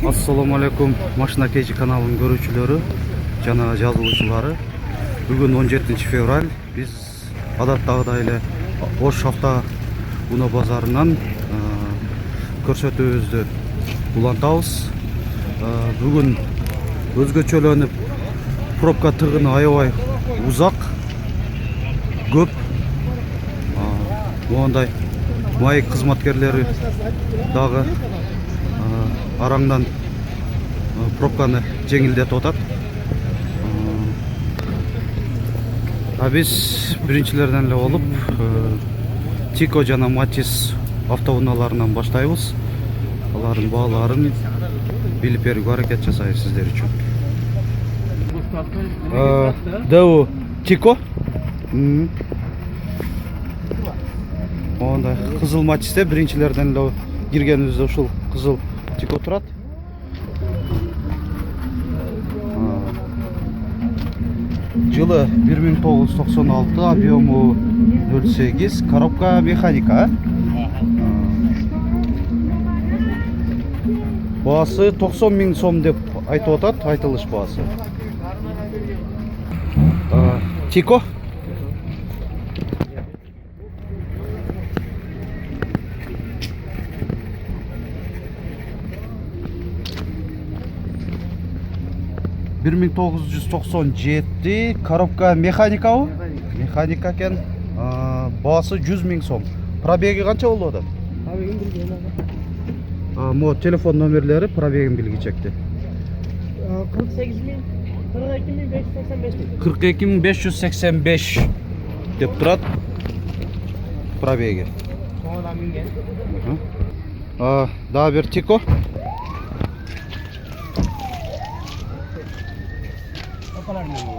Assalamu alaikum, Машина Кежи каналының көрүүчүлөрү жана жазылуучулары. Бүгүн 17 февраль биз адаттагыдай эле Ош авто унаа базарынан көрсөтүүбүздү улантабыз. Бүгүн өзгөчөлөнүп пробка тыгыны аябай узак, көп. Мондай маек кызматкерлери дагы араңдан пробканы жеңилдетип атат. Биз биринчилерден эле болуп Тико жана Матис автоунааларынан баштайбыз. Алардын бааларын билип берүүгө аракет жасайбыз сиздер үчүн. Дэу Тико. Онда кызыл Матисте биринчилерден эле киргенибизде ушул кызыл Тико турат. Жылы 1996, объему 0.8, коробка механика. Баасы 90 000 сом деп айтып атат, айтылыш баасы. Тико. Bir 1997 коробка механика. Механика кен. Баасы 100 000 сом. Пробеги канча болуп атат? Мо телефон номерлери пробегин билгичекти. 42 585 деп турат пробеги. Дагы бир Тико.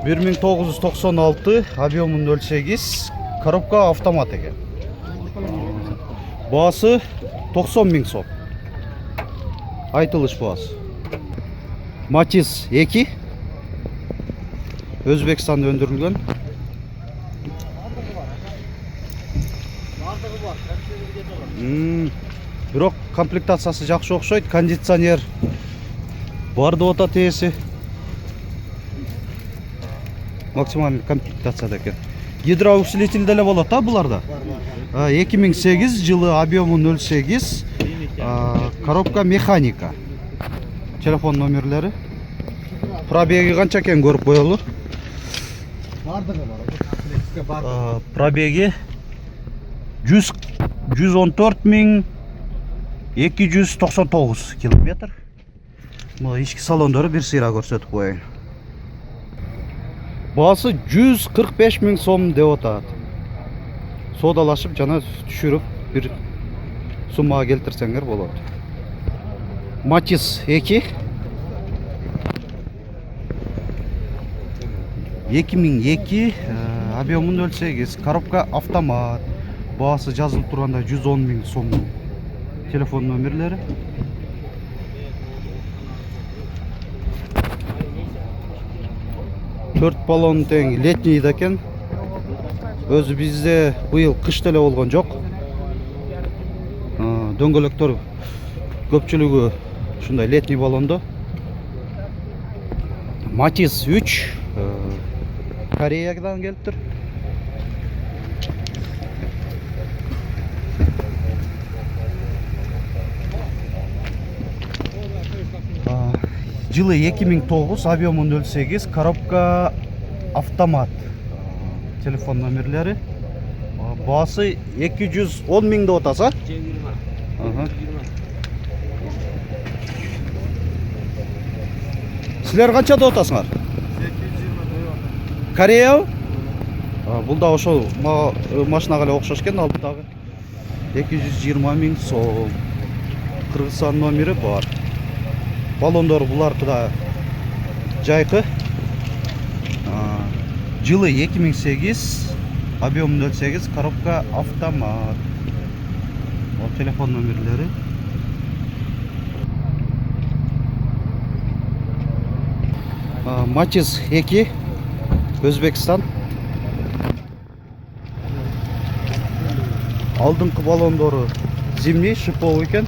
1996, объему 0.8, коробка автомат экен. Баасы 90 000 сом. Айтылыш баасы. Матис 2. Өзбекстанда өндүрүлгөн. Бирок комплектациясы жакшы окшойт, кондиционер бар деп атат ээси. Максималдуу комплектацияда экен. Гидроусилитель деле болот да буларда. 2008 жылы, объему 0.8, коробка механика. Телефон номерлери. Пробеги канча экен көрүп коелу. Пробеги 114 299 километр. Мына ички салондору бир сыйра көрсөтүп коеюн. Баасы 145 000 сом деп атат. Содалашып жана түшүрүп бир суммага келтирсеңер болот. Матис 2. 2002, объему 0.8, коробка автомат. Баасы жазылып турганда 110 000 сом. Телефон номерлери. Төрт баллон тең летний экен. Өзү бизде быйыл кыш деле болгон жок. Дөңгөлөктөр көпчүлүгү ушундай летний баллондо. Матис 3, Кореядан келиптир. Жылы 2009, объему 0.8, коробка автомат. Телефон номерлери. Баасы 210 000 деп атаса? Силер канча деп атасыңар? 820. Корея? Бул да ошол машинага эле окшош экен, алдыдагы 220 000 сом. Кыргызстан номери бар. Баллондор буларкы да жайкы. Жылы 2008, объем 0.8, коробка автомат. Телефон номерлери. Матис 2, Өзбекстан. Алдыңкы баллондору зимний, шиповый экен.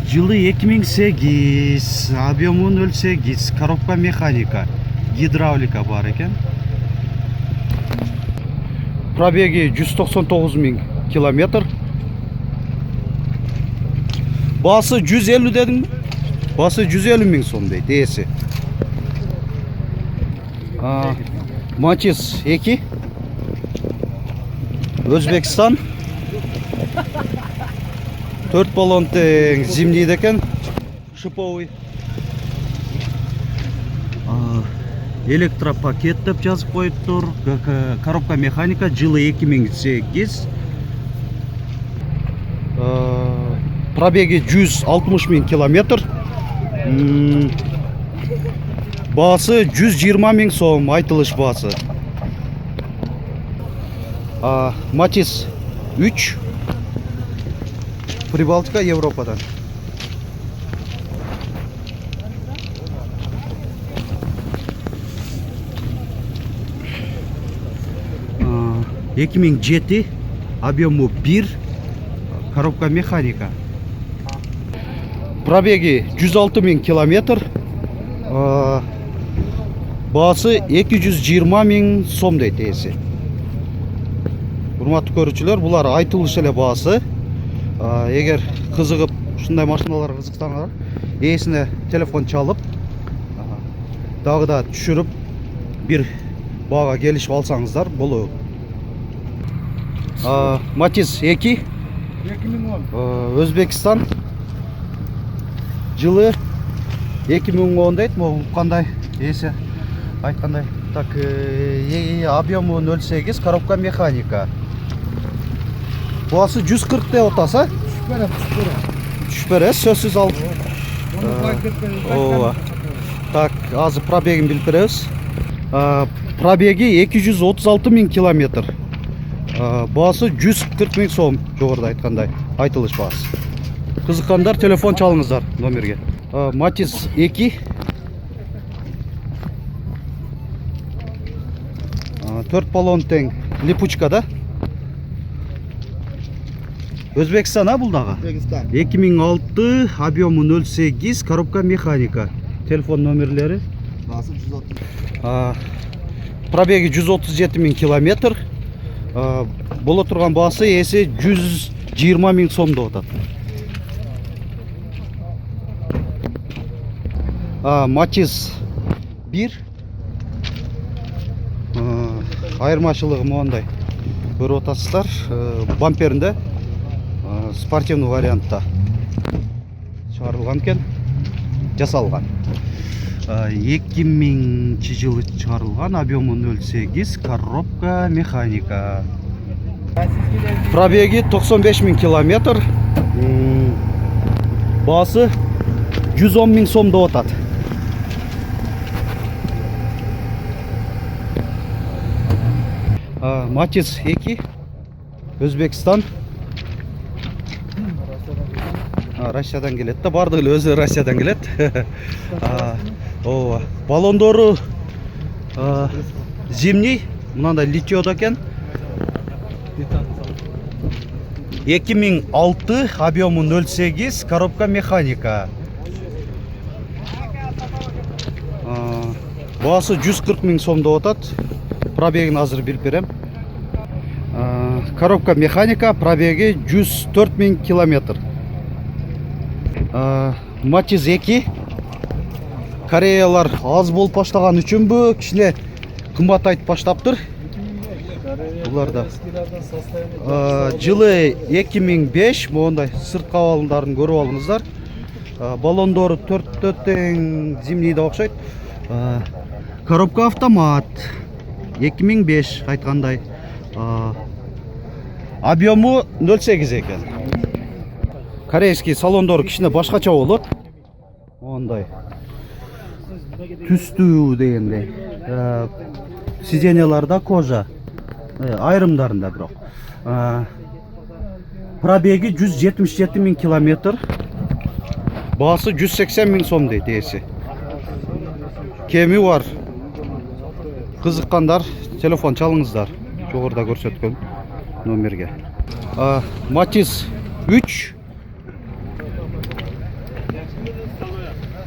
Жылы 2008, объемы 0,8, коробка механика, гидравлика бар екен. Пробеги 199 000 километр. Басы 150 дедің бі? Басы 150 000 сом дейді, есі. Матис 2. Өзбекстан. 4 баллон тең зимний декен. Шиповый. Электропакет деп жазып қойып тұр. Коробка механика, жылы 2008. Пробеги 160 000 километр. Басы 120 000 сом, айтылыш басы. Матис 3. Прибалтика, Европадан. А, 2007, объемы 1, коробка механика. Пробеги 106 000 километр. Басы 220 000 сом дейді есі. Урматтуу көрүүчүлөр, булар айтылыш эле басы. Егер кызыгып, ушундай машиналарга кызыксаңар, ээсине телефон чалып, дагы да түшүрүп, бир баага келишип алсаңыздар болот. Матис 2. 2010. Өзбекстан. Жылы 2010 дейт, могу кандай ээси айткандай. Так, объемы 0,8, коробка механика. Басы 140 деп атаса? Түшүп берет, сөзсүз алып. Так, азыр пробегин билип беребиз. Пробеги 236 000 километр. Басы 140 000 сом, жогоруда айткандай, айтылыш басы. Кызыккандар телефон чалыңыздар номерге. Матис 2. 4 баллон тең липучкада. Өзбекстан, бул дагы? Өзбекстан. 2006, объемы 0,8, коробка механика. Телефон номерлери. Басы 130. Пробеги 137 000 километр. Боло турган басы эси 120 000 сом деп атат. Матис 1. Айырмачылыгы моундай. Көрүп атасыздар, бамперинде спортивный вариантта чыгарылган экен, жасалган. 2000 жылы чыгарылган, объемы 0,8, коробка механика. Пробеги 95 000 километр. Басы 110 000 сом деп атат. Матис 2. Өзбекстан. Россиядан келет да, бардыгы эле өзү Россиядан келет. Баллондору зимний, мынандай литиода экен. 2006, объемы 0,8, коробка механика. Басы 140 000 сом деп атат. Пробегин азыр билип берем. Коробка механика, пробеги 104 000 километр. Матис 2. Кореялар аз болуп баштаган үчүнбү, кичине кымбат айтып баштаптыр. Буларда жылы 2005, моундай сырт кабалындарын көрүп алыңыздар. Баллондору 4 тең зимнийде окшойт. Коробка автомат 2005 айткандай. Объемы 0,8 экен. Корейский салондору кичине башкача болот. Ондай түстүү дегендей. Сиденьяларда кожа, айрымдарында бирок. Пробеги 177 000 километр. Басы 180 000 сом дейт ээси. Кеми бар. Кызыккандар телефон чалыңыздар. Жогоруда көрсөткөн номерге. Матис 3.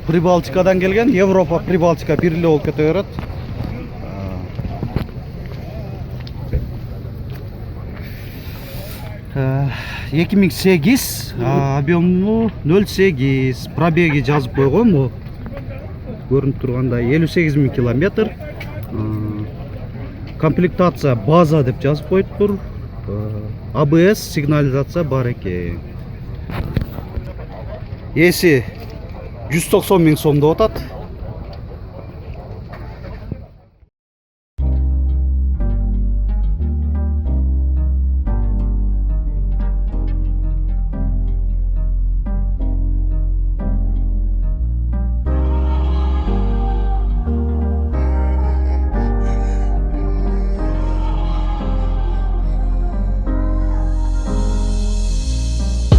Прибалтикадан келген, Европа Прибалтика бирле болуп кете берет. 2008 объему 08, пробеги жазып койгон, бул көрүнүп тургандай 58.000 километр. Комплектация база деп жазып коюптур. ABS сигнализация бар экен. Эси 190.000 сом деп атат.